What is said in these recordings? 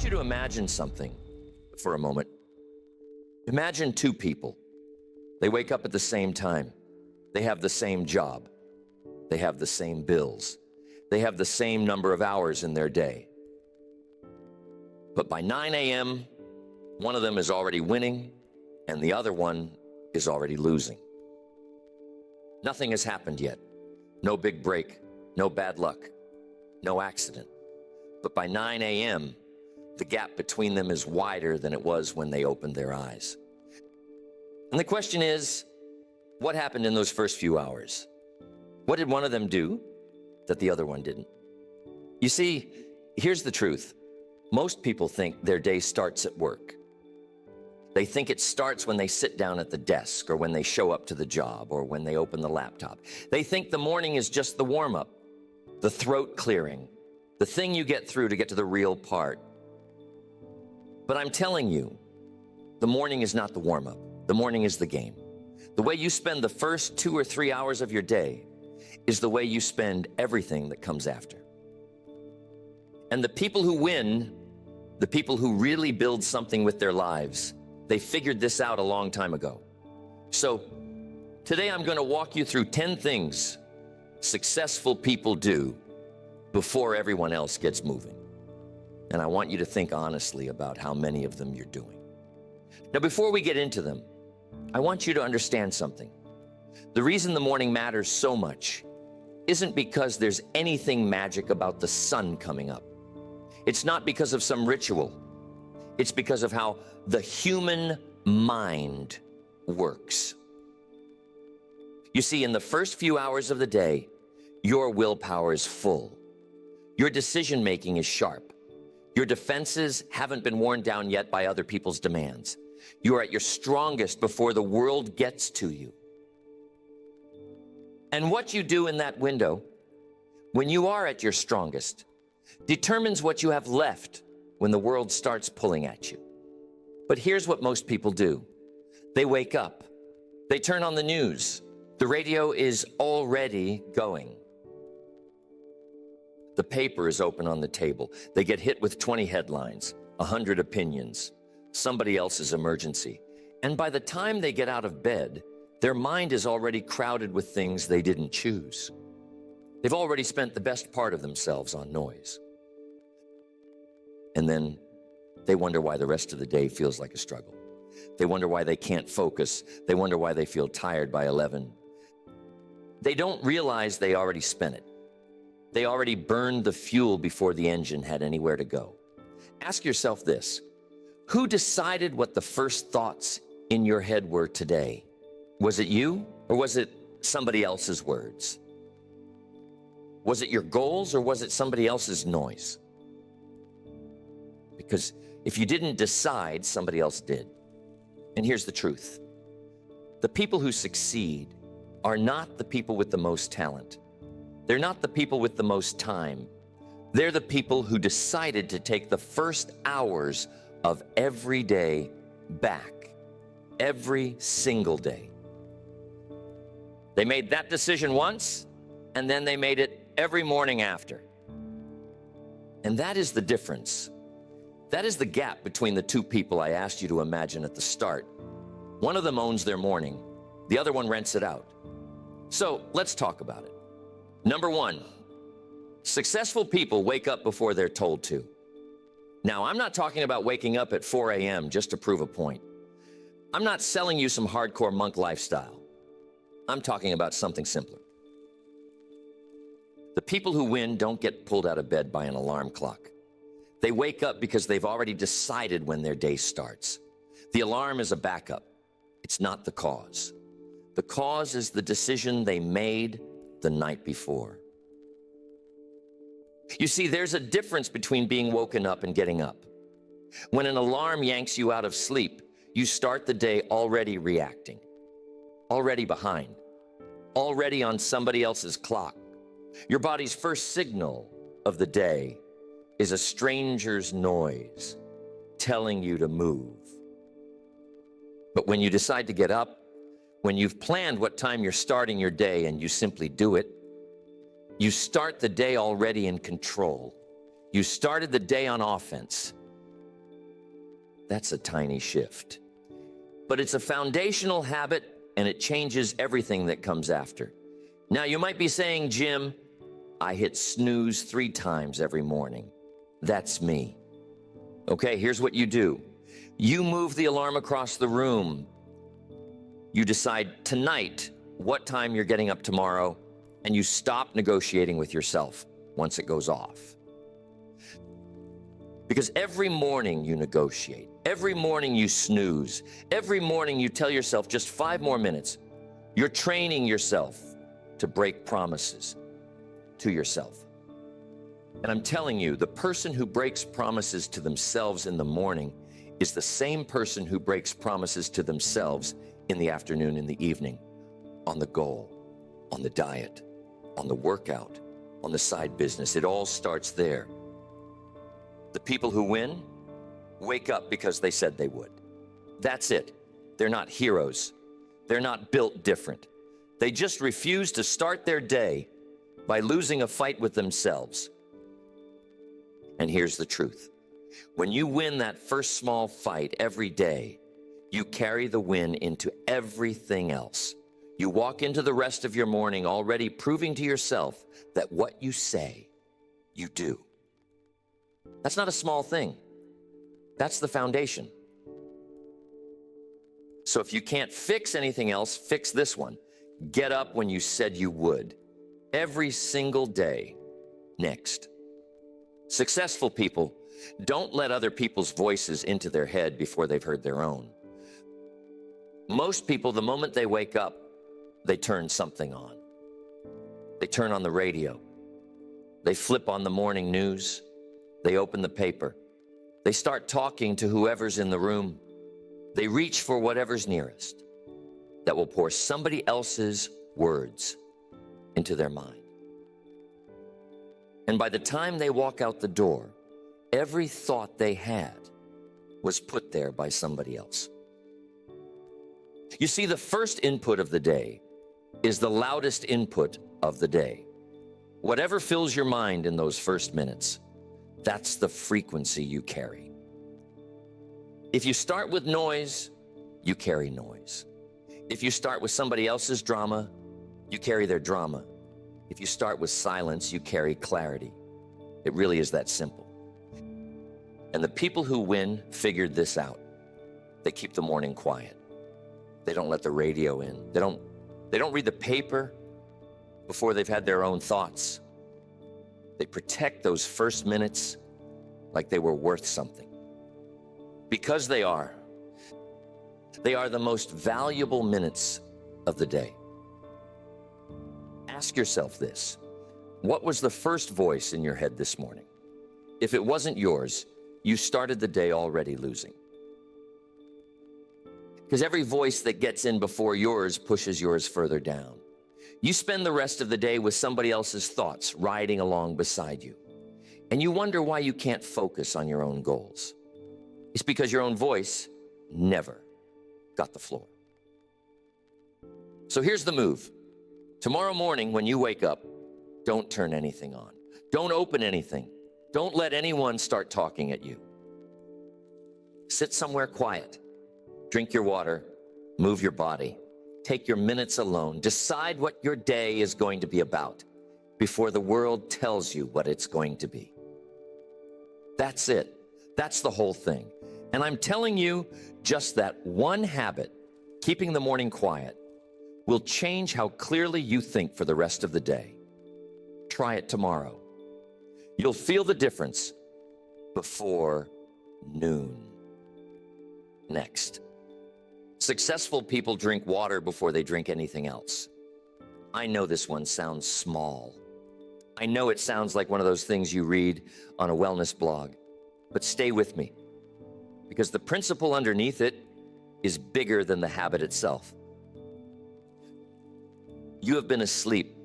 you to imagine something for a moment. Imagine two people. They wake up at the same time. They have the same job. They have the same bills. They have the same number of hours in their day. But by 9 a.m., one of them is already winning and the other one is already losing. Nothing has happened yet. No big break, no bad luck, no accident. But by 9 a.m., the gap between them is wider than it was when they opened their eyes. And the question is, what happened in those first few hours? What did one of them do that the other one didn't? You see, here's the truth. Most people think their day starts at work. They think it starts when they sit down at the desk or when they show up to the job or when they open the laptop. They think the morning is just the warm-up, the throat clearing, the thing you get through to get to the real part. But I'm telling you, the morning is not the warm-up. The morning is the game. The way you spend the first 2 or 3 hours of your day is the way you spend everything that comes after. And the people who win, the people who really build something with their lives, they figured this out a long time ago. So today I'm going to walk you through 10 things successful people do before everyone else gets moving. And I want you to think honestly about how many of them you're doing. Now, before we get into them, I want you to understand something. The reason the morning matters so much isn't because there's anything magic about the sun coming up. It's not because of some ritual. It's because of how the human mind works. You see, in the first few hours of the day, your willpower is full. Your decision-making is sharp. Your defenses haven't been worn down yet by other people's demands. You are at your strongest before the world gets to you. And what you do in that window, when you are at your strongest, determines what you have left when the world starts pulling at you. But here's what most people do. They wake up. They turn on the news. The radio is already going. The paper is open on the table. They get hit with 20 headlines, 100 opinions, somebody else's emergency. And by the time they get out of bed, their mind is already crowded with things they didn't choose. They've already spent the best part of themselves on noise. And then they wonder why the rest of the day feels like a struggle. They wonder why they can't focus. They wonder why they feel tired by 11. They don't realize they already spent it. They already burned the fuel before the engine had anywhere to go. Ask yourself this: who decided what the first thoughts in your head were today? Was it you, or was it somebody else's words? Was it your goals, or was it somebody else's noise? Because if you didn't decide, somebody else did. And here's the truth. The people who succeed are not the people with the most talent. They're not the people with the most time. They're the people who decided to take the first hours of every day back, every single day. They made that decision once, and then they made it every morning after. And that is the difference. That is the gap between the two people I asked you to imagine at the start. One of them owns their morning. The other one rents it out. So let's talk about it. Number one, successful people wake up before they're told to. Now, I'm not talking about waking up at 4 a.m. just to prove a point. I'm not selling you some hardcore monk lifestyle. I'm talking about something simpler. The people who win don't get pulled out of bed by an alarm clock. They wake up because they've already decided when their day starts. The alarm is a backup. It's not the cause. The cause is the decision they made the night before. You see, there's a difference between being woken up and getting up. When an alarm yanks you out of sleep, you start the day already reacting, already behind, already on somebody else's clock. Your body's first signal of the day is a stranger's noise telling you to move. But when you decide to get up, when you've planned what time you're starting your day and you simply do it, you start the day already in control. You started the day on offense. That's a tiny shift. But it's a foundational habit, and it changes everything that comes after. Now, you might be saying, Jim, I hit snooze 3 times every morning. That's me. Okay, here's what you do. You move the alarm across the room. You decide tonight what time you're getting up tomorrow, and you stop negotiating with yourself once it goes off. Because every morning you negotiate, every morning you snooze, every morning you tell yourself just 5 more minutes. You're training yourself to break promises to yourself. And I'm telling you, the person who breaks promises to themselves in the morning is the same person who breaks promises to themselves in the afternoon, in the evening, on the goal, on the diet, on the workout, on the side business. It all starts there. The people who win wake up because they said they would. That's it. They're not heroes. They're not built different. They just refuse to start their day by losing a fight with themselves. And here's the truth. When you win that first small fight every day, you carry the win into everything else. You walk into the rest of your morning already proving to yourself that what you say, you do. That's not a small thing. That's the foundation. So if you can't fix anything else, fix this one. Get up when you said you would. Every single day. Next. Successful people don't let other people's voices into their head before they've heard their own. Most people, the moment they wake up, they turn something on. They turn on the radio. They flip on the morning news. They open the paper. They start talking to whoever's in the room. They reach for whatever's nearest that will pour somebody else's words into their mind. And by the time they walk out the door, every thought they had was put there by somebody else. You see, the first input of the day is the loudest input of the day. Whatever fills your mind in those first minutes, that's the frequency you carry. If you start with noise, you carry noise. If you start with somebody else's drama, you carry their drama. If you start with silence, you carry clarity. It really is that simple. And the people who win figured this out. They keep the morning quiet. They don't let the radio in. They don't read the paper before they've had their own thoughts. They protect those first minutes like they were worth something. Because they are the most valuable minutes of the day. Ask yourself this. What was the first voice in your head this morning? If it wasn't yours, you started the day already losing. Because every voice that gets in before yours pushes yours further down. You spend the rest of the day with somebody else's thoughts riding along beside you. And you wonder why you can't focus on your own goals. It's because your own voice never got the floor. So here's the move. Tomorrow morning when you wake up, don't turn anything on. Don't open anything. Don't let anyone start talking at you. Sit somewhere quiet. Drink your water. Move your body. Take your minutes alone. Decide what your day is going to be about before the world tells you what it's going to be. That's it. That's the whole thing. And I'm telling you, just that one habit, keeping the morning quiet, will change how clearly you think for the rest of the day. Try it tomorrow. You'll feel the difference before noon. Next. Successful people drink water before they drink anything else. I know this one sounds small. I know it sounds like one of those things you read on a wellness blog, but stay with me, because the principle underneath it is bigger than the habit itself. You have been asleep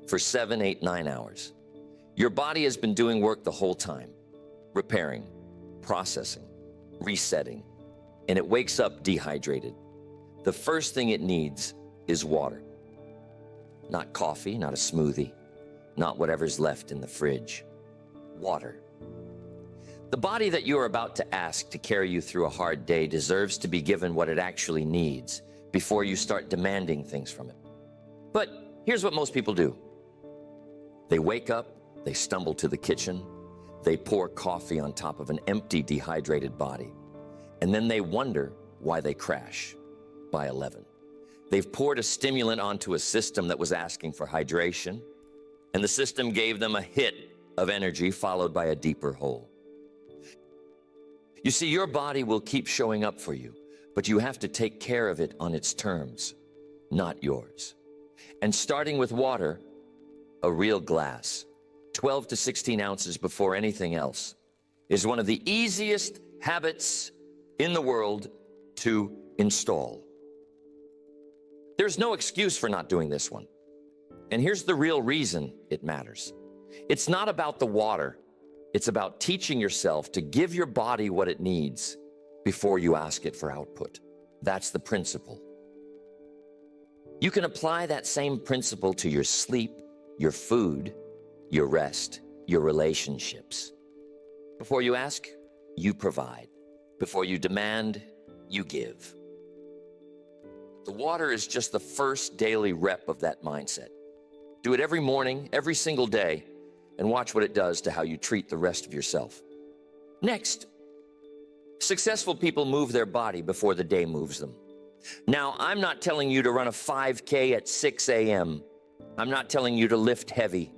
for 7, 8, 9 hours. Your body has been doing work the whole time, repairing, processing, resetting, and it wakes up dehydrated. The first thing it needs is water. Not coffee, not a smoothie, not whatever's left in the fridge. Water. The body that you are about to ask to carry you through a hard day deserves to be given what it actually needs before you start demanding things from it. But here's what most people do. They wake up, they stumble to the kitchen, they pour coffee on top of an empty, dehydrated body, and then they wonder why they crash by 11. They've poured a stimulant onto a system that was asking for hydration, and the system gave them a hit of energy followed by a deeper hole. You see, your body will keep showing up for you, but you have to take care of it on its terms, not yours. And starting with water, a real glass, 12 to 16 ounces before anything else, is one of the easiest habits in the world to install. There's no excuse for not doing this one. And here's the real reason it matters. It's not about the water. It's about teaching yourself to give your body what it needs before you ask it for output. That's the principle. You can apply that same principle to your sleep, your food, your rest, your relationships. Before you ask, you provide. Before you demand, you give. The water is just the first daily rep of that mindset. Do it every morning, every single day, and watch what it does to how you treat the rest of yourself. Next, successful people move their body before the day moves them. Now, I'm not telling you to run a 5K at 6 a.m. I'm not telling you to lift heavy.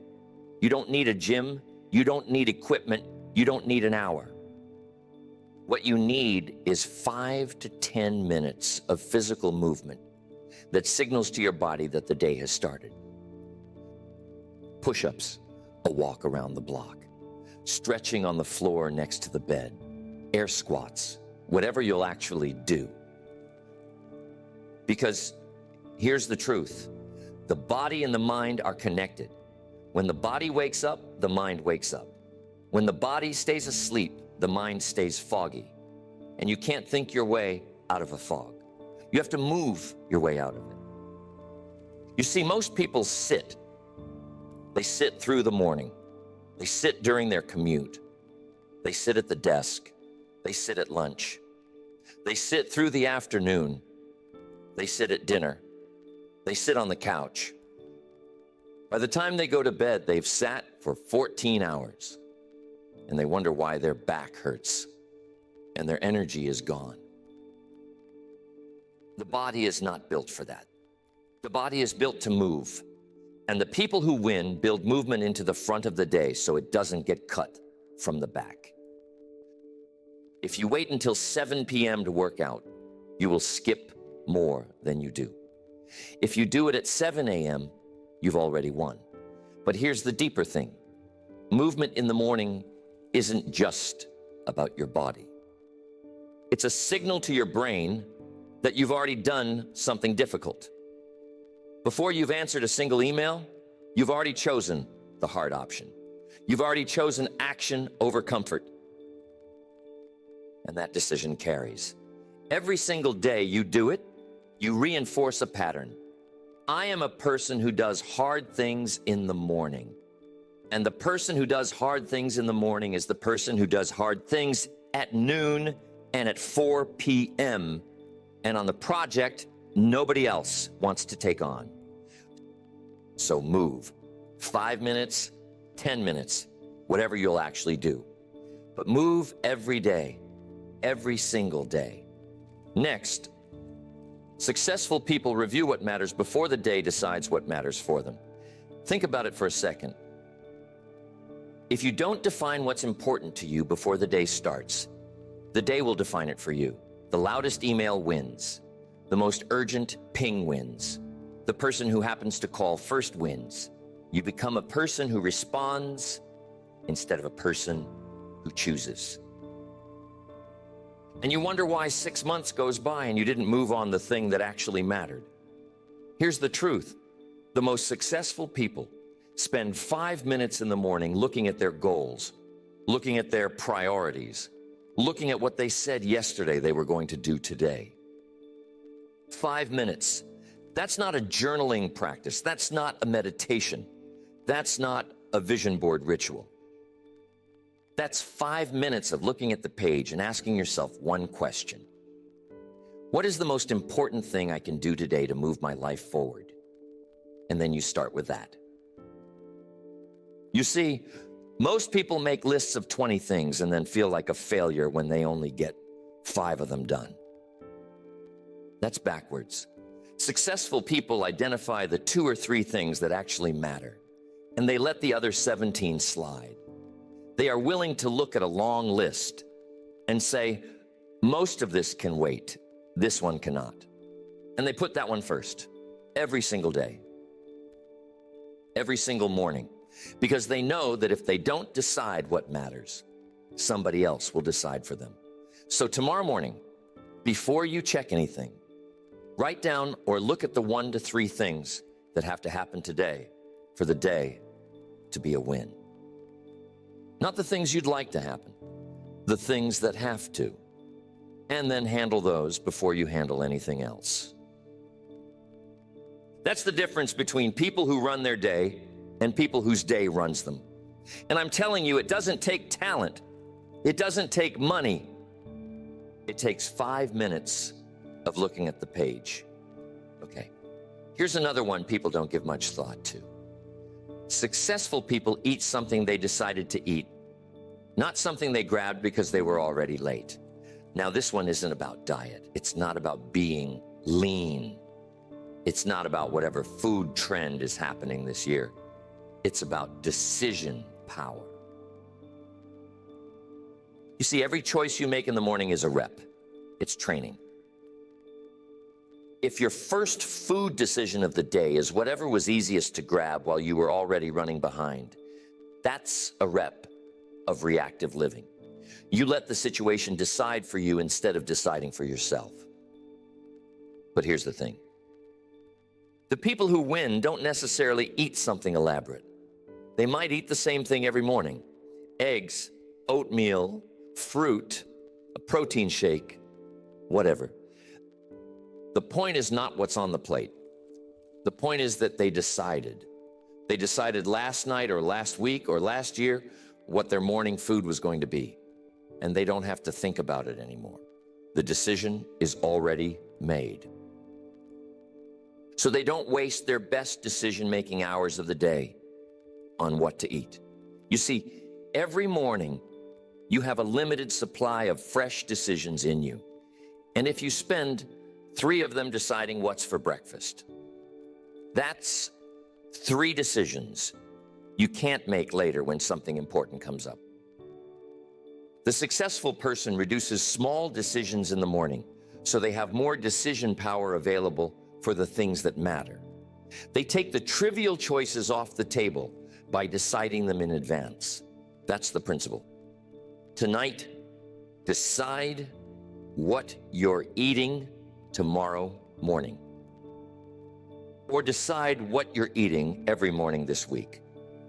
You don't need a gym. You don't need equipment. You don't need an hour. What you need is 5 to 10 minutes of physical movement that signals to your body that the day has started. Push-ups, a walk around the block, stretching on the floor next to the bed, air squats, whatever you'll actually do. Because here's the truth. The body and the mind are connected. When the body wakes up, the mind wakes up. When the body stays asleep, the mind stays foggy. And you can't think your way out of a fog. You have to move your way out of it. You see, most people sit. They sit through the morning. They sit during their commute. They sit at the desk. They sit at lunch. They sit through the afternoon. They sit at dinner. They sit on the couch. By the time they go to bed, they've sat for 14 hours, and they wonder why their back hurts and their energy is gone. The body is not built for that. The body is built to move, and the people who win build movement into the front of the day so it doesn't get cut from the back. If you wait until 7 p.m. to work out, you will skip more than you do. If you do it at 7 a.m., you've already won. But here's the deeper thing. Movement in the morning isn't just about your body. It's a signal to your brain that you've already done something difficult. Before you've answered a single email, you've already chosen the hard option. You've already chosen action over comfort. And that decision carries. Every single day you do it, you reinforce a pattern. I am a person who does hard things in the morning. And the person who does hard things in the morning is the person who does hard things at noon and at 4 p.m. And on the project, nobody else wants to take on. So move. 5 minutes, 10 minutes, whatever you'll actually do. But move every day, every single day. Next, successful people review what matters before the day decides what matters for them. Think about it for a second. If you don't define what's important to you before the day starts, the day will define it for you. The loudest email wins. The most urgent ping wins. The person who happens to call first wins. You become a person who responds instead of a person who chooses. And you wonder why 6 months goes by and you didn't move on the thing that actually mattered. Here's the truth. The most successful people spend 5 minutes in the morning looking at their goals, looking at their priorities, looking at what they said yesterday they were going to do today. 5 minutes. That's not a journaling practice. That's not a meditation. That's not a vision board ritual. That's 5 minutes of looking at the page and asking yourself one question. What is the most important thing I can do today to move my life forward? And then you start with that. You see, most people make lists of 20 things and then feel like a failure when they only get 5 of them done. That's backwards. Successful people identify the 2 or 3 things that actually matter, and they let the other 17 slide. They are willing to look at a long list and say, most of this can wait, this one cannot. And they put that one first, every single day, every single morning, because they know that if they don't decide what matters, somebody else will decide for them. So tomorrow morning, before you check anything, write down or look at the 1 to 3 things that have to happen today for the day to be a win. Not the things you'd like to happen, the things that have to. And then handle those before you handle anything else. That's the difference between people who run their day and people whose day runs them. And I'm telling you, it doesn't take talent. It doesn't take money. It takes 5 minutes of looking at the page. Okay, here's another one people don't give much thought to. Successful people eat something they decided to eat, not something they grabbed because they were already late. Now, this one isn't about diet. It's not about being lean. It's not about whatever food trend is happening this year. It's about decision power. You see, every choice you make in the morning is a rep. It's training. If your first food decision of the day is whatever was easiest to grab while you were already running behind, that's a rep of reactive living. You let the situation decide for you instead of deciding for yourself. But here's the thing. The people who win don't necessarily eat something elaborate. They might eat the same thing every morning. Eggs, oatmeal, fruit, a protein shake, whatever. The point is not what's on the plate. The point is that they decided. They decided last night or last week or last year what their morning food was going to be. And they don't have to think about it anymore. The decision is already made. So they don't waste their best decision-making hours of the day on what to eat. You see, every morning you have a limited supply of fresh decisions in you. And if you spend 3 of them deciding what's for breakfast, that's 3 decisions you can't make later when something important comes up. The successful person reduces small decisions in the morning so they have more decision power available for the things that matter. They take the trivial choices off the table by deciding them in advance. That's the principle. Tonight, decide what you're eating tomorrow morning. Or decide what you're eating every morning this week.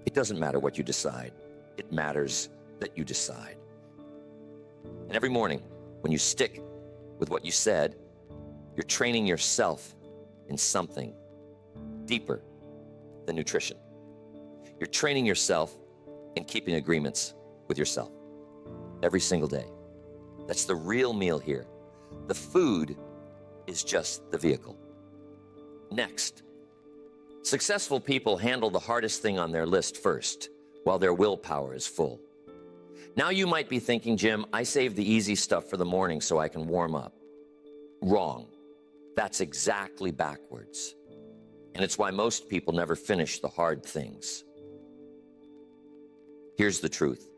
It doesn't matter what you decide. It matters that you decide. And every morning, when you stick with what you said, you're training yourself in something deeper than nutrition. You're training yourself in keeping agreements with yourself every single day. That's the real meal here. The food is just the vehicle. Next, successful people handle the hardest thing on their list first, while their willpower is full. Now you might be thinking, Jim, I save the easy stuff for the morning so I can warm up. Wrong. That's exactly backwards. And it's why most people never finish the hard things. Here's the truth.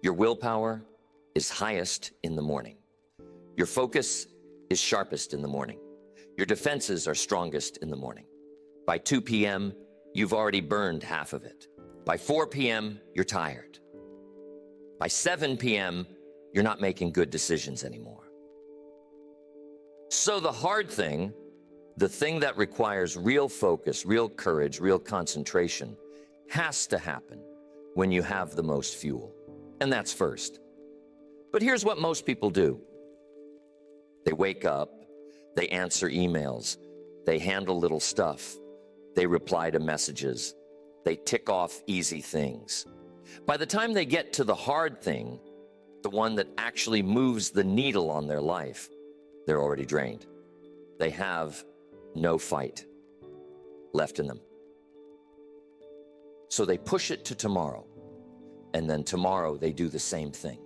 Your willpower is highest in the morning. Your focus is sharpest in the morning. Your defenses are strongest in the morning. By 2 p.m., you've already burned half of it. By 4 p.m., you're tired. By 7 p.m., you're not making good decisions anymore. So the hard thing, the thing that requires real focus, real courage, real concentration, has to happen when you have the most fuel. And that's first. But here's what most people do. They wake up, they answer emails, they handle little stuff, they reply to messages, they tick off easy things. By the time they get to the hard thing, the one that actually moves the needle on their life, they're already drained. They have no fight left in them. So they push it to tomorrow, and then tomorrow they do the same thing,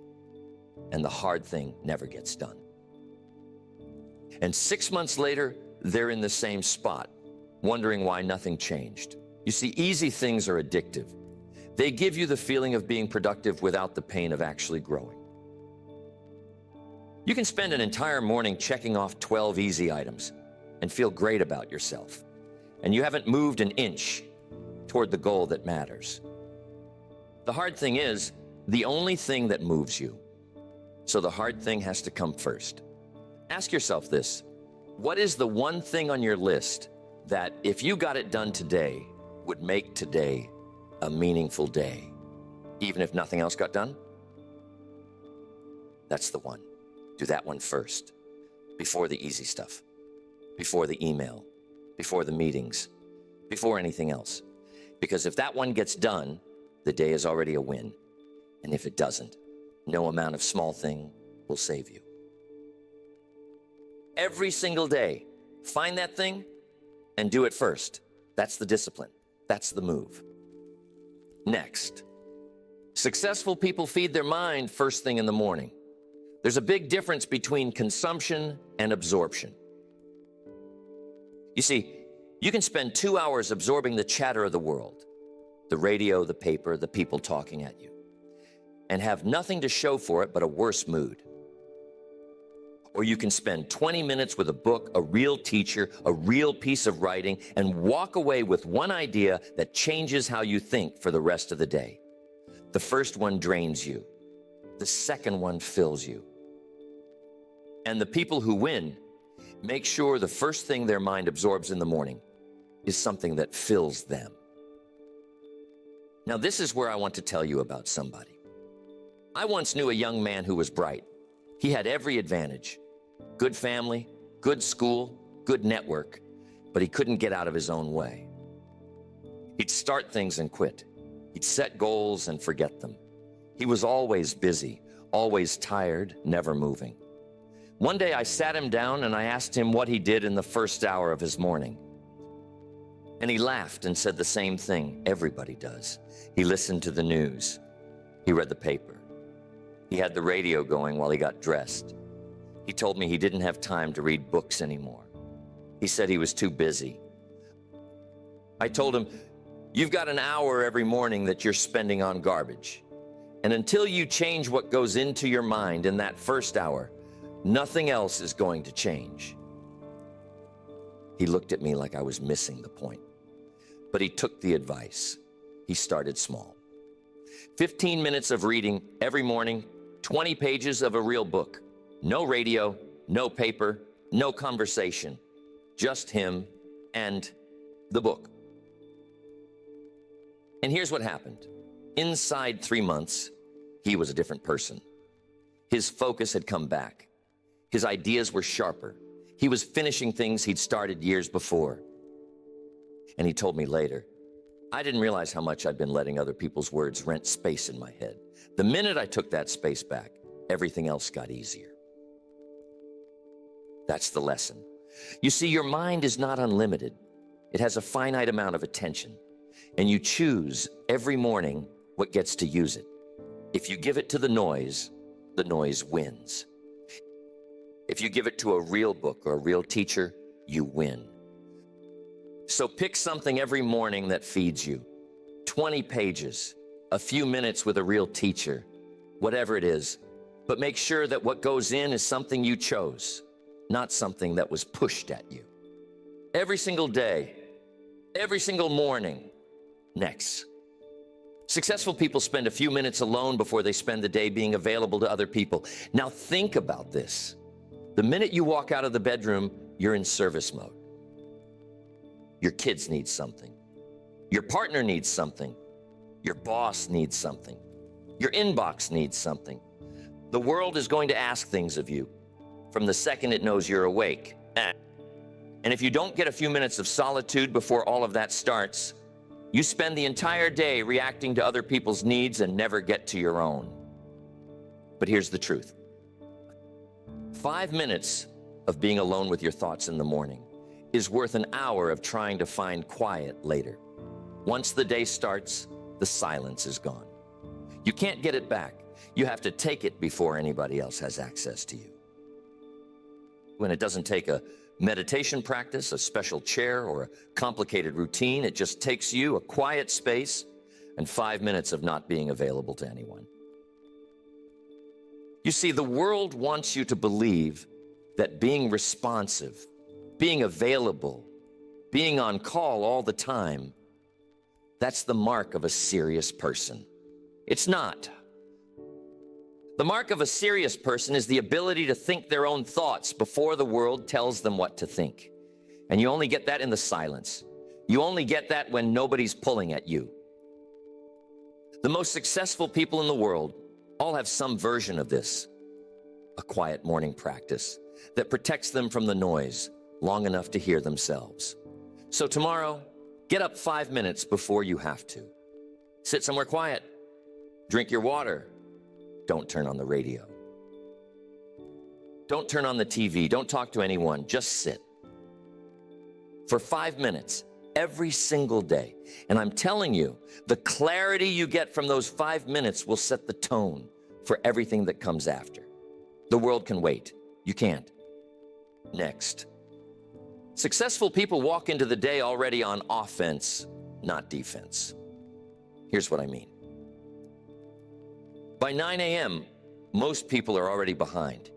and the hard thing never gets done. And 6 months later, they're in the same spot, wondering why nothing changed. You see, easy things are addictive. They give you the feeling of being productive without the pain of actually growing. You can spend an entire morning checking off 12 easy items and feel great about yourself, and you haven't moved an inch toward the goal that matters. The hard thing is the only thing that moves you. So the hard thing has to come first. Ask yourself this: what is the one thing on your list that, if you got it done today, would make today a meaningful day, even if nothing else got done? That's the one. Do that one first, before the easy stuff, before the email, before the meetings, before anything else. Because if that one gets done, the day is already a win. And if it doesn't, no amount of small thing will save you. Every single day, find that thing and do it first. That's the discipline. That's the move. Next, successful people feed their mind first thing in the morning. There's a big difference between consumption and absorption. You see, you can spend 2 hours absorbing the chatter of the world, the radio, the paper, the people talking at you, and have nothing to show for it but a worse mood. Or you can spend 20 minutes with a book, a real teacher, a real piece of writing, and walk away with one idea that changes how you think for the rest of the day. The first one drains you. The second one fills you. And the people who win make sure the first thing their mind absorbs in the morning is something that fills them. Now, this is where I want to tell you about somebody. I once knew a young man who was bright. He had every advantage: good family, good school, good network, but he couldn't get out of his own way. He'd start things and quit. He'd set goals and forget them. He was always busy, always tired, never moving. One day I sat him down and I asked him what he did in the first hour of his morning. And he laughed and said the same thing everybody does. He listened to the news. He read the paper. He had the radio going while he got dressed. He told me he didn't have time to read books anymore. He said he was too busy. I told him, you've got an hour every morning that you're spending on garbage. And until you change what goes into your mind in that first hour, nothing else is going to change. He looked at me like I was missing the point. But he took the advice. He started small. 15 minutes of reading every morning, 20 pages of a real book. No radio, no paper, no conversation. Just him and the book. And here's what happened. Inside 3 months, he was a different person. His focus had come back. His ideas were sharper. He was finishing things he'd started years before. And he told me later, I didn't realize how much I'd been letting other people's words rent space in my head. The minute I took that space back, everything else got easier. That's the lesson. You see, your mind is not unlimited. It has a finite amount of attention, and you choose every morning what gets to use it. If you give it to the noise wins. If you give it to a real book or a real teacher, you win. So pick something every morning that feeds you. 20 pages, a few minutes with a real teacher, whatever it is. But make sure that what goes in is something you chose, not something that was pushed at you. Every single day, every single morning. Next. Successful people spend a few minutes alone before they spend the day being available to other people. Now think about this. The minute you walk out of the bedroom, you're in service mode. Your kids need something. Your partner needs something. Your boss needs something. Your inbox needs something. The world is going to ask things of you from the second it knows you're awake. And if you don't get a few minutes of solitude before all of that starts, You spend the entire day reacting to other people's needs and never get to your own. But here's the truth. 5 minutes of being alone with your thoughts in the morning is worth an hour of trying to find quiet later. Once the day starts, the silence is gone. You can't get it back. You have to take it before anybody else has access to you. When it doesn't take a meditation practice, a special chair, or a complicated routine, it just takes you a quiet space and 5 minutes of not being available to anyone. You see, the world wants you to believe that being responsive, being available, being on call all the time, that's the mark of a serious person. It's not. The mark of a serious person is the ability to think their own thoughts before the world tells them what to think. And you only get that in the silence. You only get that when nobody's pulling at you. The most successful people in the world all have some version of this, a quiet morning practice that protects them from the noise long enough to hear themselves. So tomorrow, get up 5 minutes before you have to. Sit somewhere quiet. Drink your water. Don't turn on the radio. Don't turn on the TV. Don't talk to anyone. Just sit. For 5 minutes, every single day. And I'm telling you, the clarity you get from those 5 minutes will set the tone for everything that comes after. The world can wait. You can't. Next. Successful people walk into the day already on offense, not defense. Here's what I mean. By 9 a.m., most people are already behind.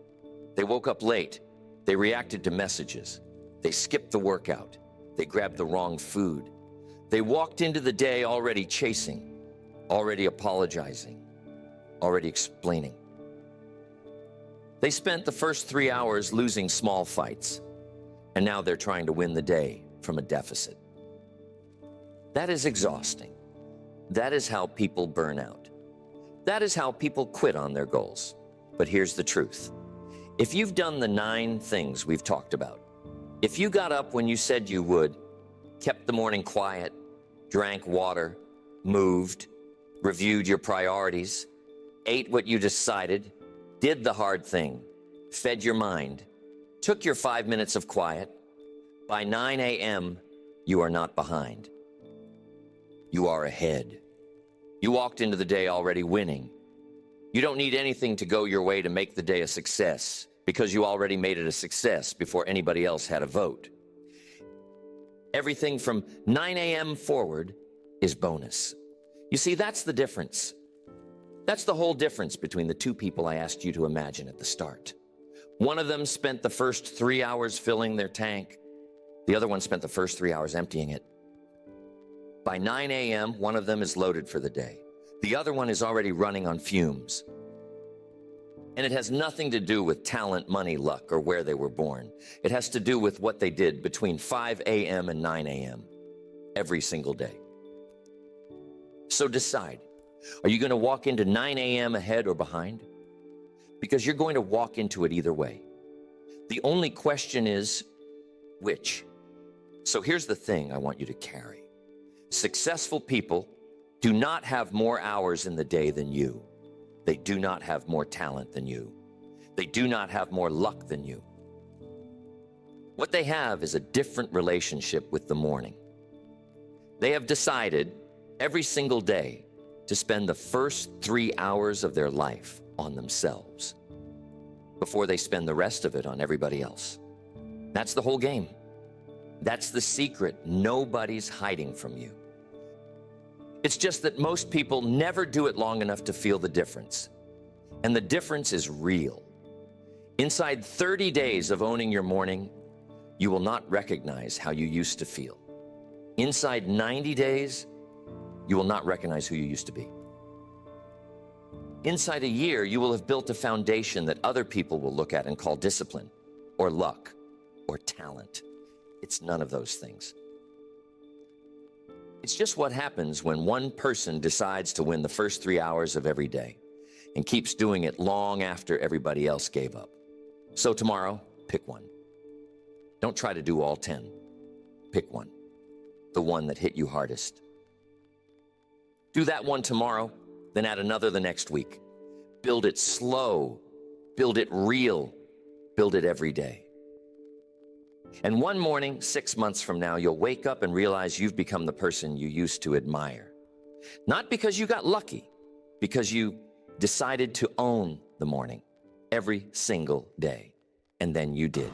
They woke up late. They reacted to messages. They skipped the workout. They grabbed the wrong food. They walked into the day already chasing, already apologizing, already explaining. They spent the first 3 hours losing small fights, and now they're trying to win the day from a deficit. That is exhausting. That is how people burn out. That is how people quit on their goals. But here's the truth. If you've done the 9 things we've talked about, if you got up when you said you would, kept the morning quiet, drank water, moved, reviewed your priorities, ate what you decided, did the hard thing, fed your mind, took your 5 minutes of quiet, by 9 a.m., you are not behind. You are ahead. You walked into the day already winning. You don't need anything to go your way to make the day a success because you already made it a success before anybody else had a vote. Everything from 9 a.m. forward is bonus. You see, that's the difference. That's the whole difference between the 2 people I asked you to imagine at the start. One of them spent the first 3 hours filling their tank. The other one spent the first 3 hours emptying it. By 9 a.m., one of them is loaded for the day. The other one is already running on fumes. And it has nothing to do with talent, money, luck, or where they were born. It has to do with what they did between 5 a.m. and 9 a.m. every single day. So decide, are you going to walk into 9 a.m. ahead or behind? Because you're going to walk into it either way. The only question is, which? So here's the thing I want you to carry. Successful people do not have more hours in the day than you. They do not have more talent than you. They do not have more luck than you. What they have is a different relationship with the morning. They have decided every single day to spend the first 3 hours of their life on themselves before they spend the rest of it on everybody else. That's the whole game. That's the secret nobody's hiding from you. It's just that most people never do it long enough to feel the difference. And the difference is real. Inside 30 days of owning your morning, you will not recognize how you used to feel. Inside 90 days, you will not recognize who you used to be. Inside a year, you will have built a foundation that other people will look at and call discipline, or luck, or talent. It's none of those things. It's just what happens when one person decides to win the first 3 hours of every day and keeps doing it long after everybody else gave up. So tomorrow, pick one. Don't try to do all 10. Pick one, the one that hit you hardest. Do that one tomorrow, then add another the next week. Build it slow, build it real, build it every day. And one morning, 6 months from now, you'll wake up and realize you've become the person you used to admire. Not because you got lucky, because you decided to own the morning every single day. And then you did.